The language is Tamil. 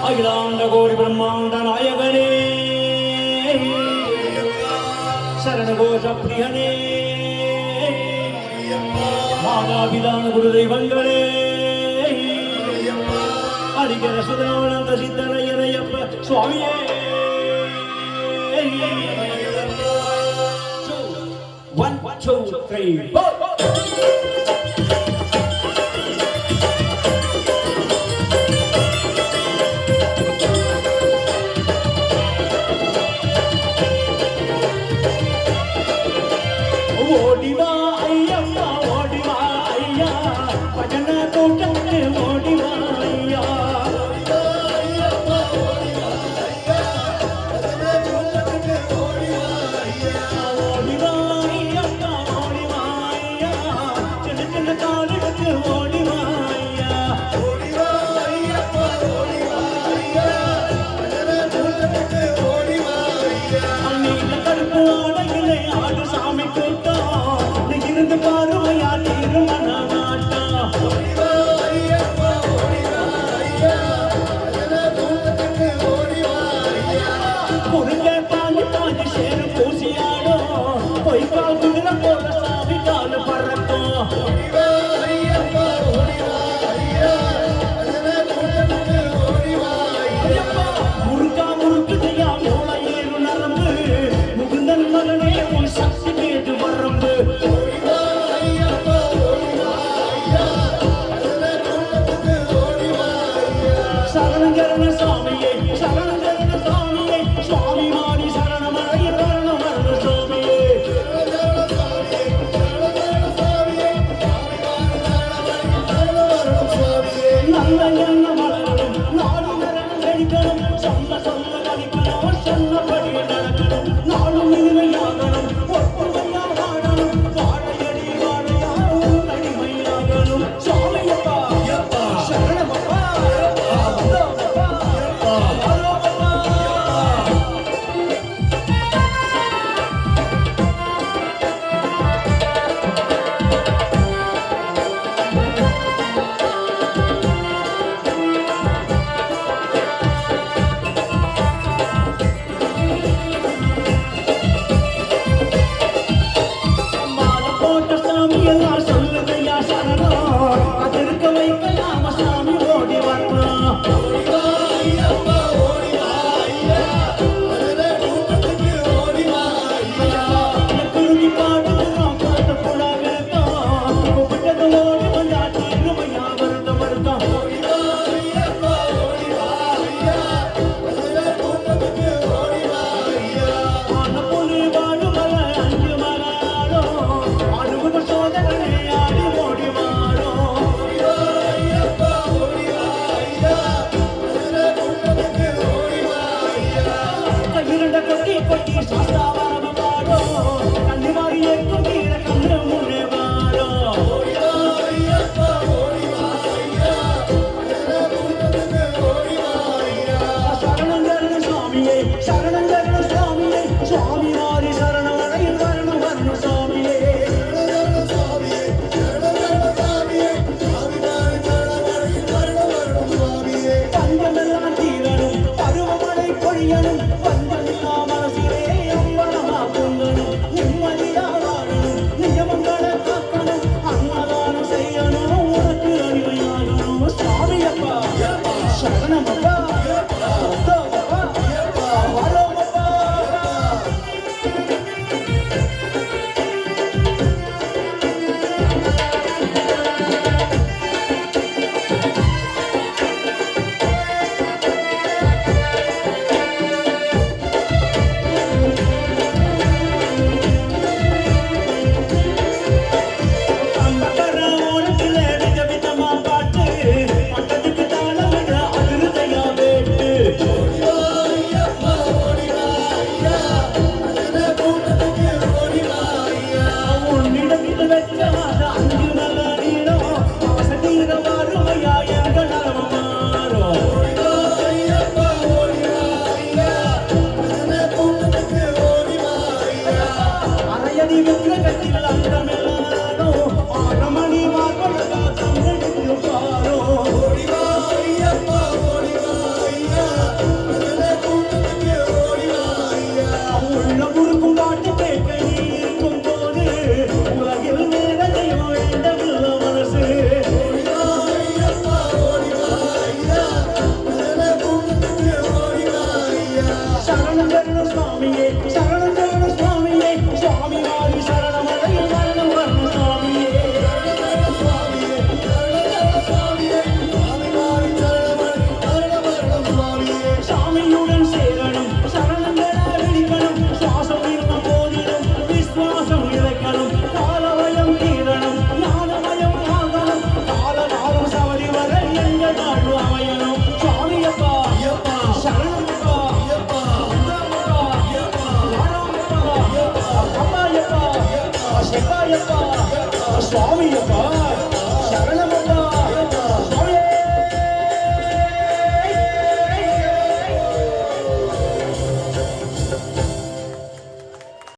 அகிலாண்ட கோரி பிரம்மாண்ட நாயகனே சரணகோஷ பிரியனே மாதாபிதான குரு தெய்வங்களே அடிகர சுதனவனந்த சித்தரையனையப்ப சுவாமியே One, two, three, four. ஓடிவா ஐயப்பா ஓடிவா ஐயா பஜன கூட்டத்துக்கு ஓடிவா ஐயா ஓடிவா ஐயப்பா ஓடிவா ஐயா சின்ன சின்ன காலுக்கு ஓடிவா ஐயா ஓடிவா ஐயப்பா ஓடிவா ஐயா பஜன கூட்டத்துக்கு ஓடிவா ஐயா நீல கருப்பு ஆடையிலே ஆடு சாமி கூட்டம் பாருமையா திருமண நாட்டா ஓடிவா ஐயப்பா ஓடிவா ஐயா பஜன கூட்டத்துக்கு ஓடிவா ஐயா குருங்க பாஞ்சு பாஞ்சு சேரு பூசியாடோ பொய்க்கால் குதிரை போல சாமி காலு பறக்கும் ஓடிவா ஐயப்பா ஓடிவா ஐயா பஜன கூட்டத்துக்கு ஓடிவா ஐயா முருகா முறுக்குதையா மூளை ஏறு நரம்பு முகுந்தன் மகனே உன் சக்தி கேட்டு வரம்பு சரண சுவாமியே சரண சுவாமியே சுவாமி மாடி சரணமடைய சரணமரண சுவாமியே நல்ல எண்ண மலரும் நாடு நரணம் கழிக்கணும் சொல்ல சொல்ல கழிக்கணும் சொன்னபடி நடக்கணும் நாடும்